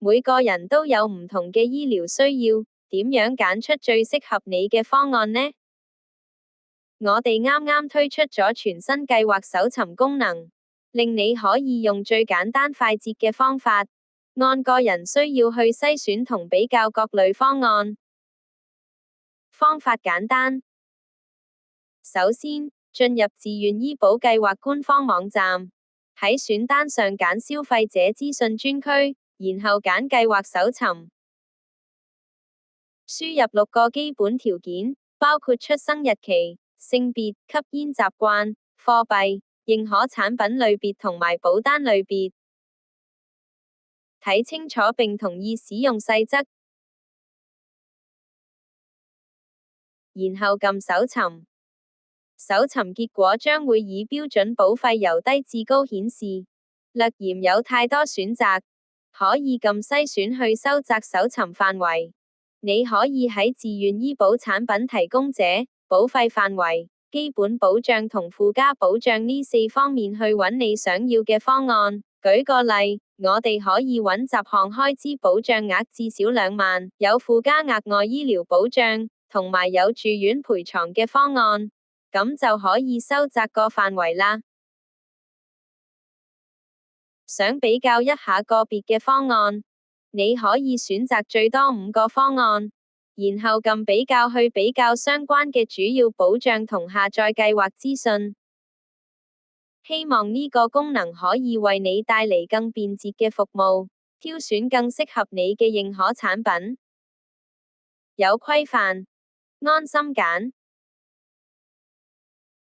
每個人都有唔同嘅醫療需要，點樣揀出最適合你嘅方案呢？我哋啱啱推出咗全新計劃搜尋功能，令你可以用最簡單快捷嘅方法，按個人需要去篩選同比較各類方案。方法簡單，首先，進入自願醫保計劃官方網站，喺選單上揀消費者資訊專區，然後揀計劃搜尋，輸入6個基本條件，包括出生日期、性別、吸煙習慣、貨幣、認可產品類別同埋保單類別，睇清楚並同意使用細則，然後撳搜尋。搜尋結果將會以標準保費由低至高顯示，略嫌有太多選擇，可以撳篩選去收窄搜尋範圍。你可以喺自願醫保產品提供者、保費範圍、基本保障同附加保障呢4方面去揾你想要嘅方案。舉個例，我哋可以揾雜項開支保障額至少2萬，有附加額外醫療保障，同埋有住院陪床嘅方案。咁就可以收窄個範圍啦。想比較一下個別嘅方案，你可以選擇最多5個方案，然後撳比較去比較相關嘅主要保障同下載計劃資訊。希望呢個功能可以為你帶嚟更便捷嘅服務，挑選更適合你嘅認可產品。有規範，安心揀。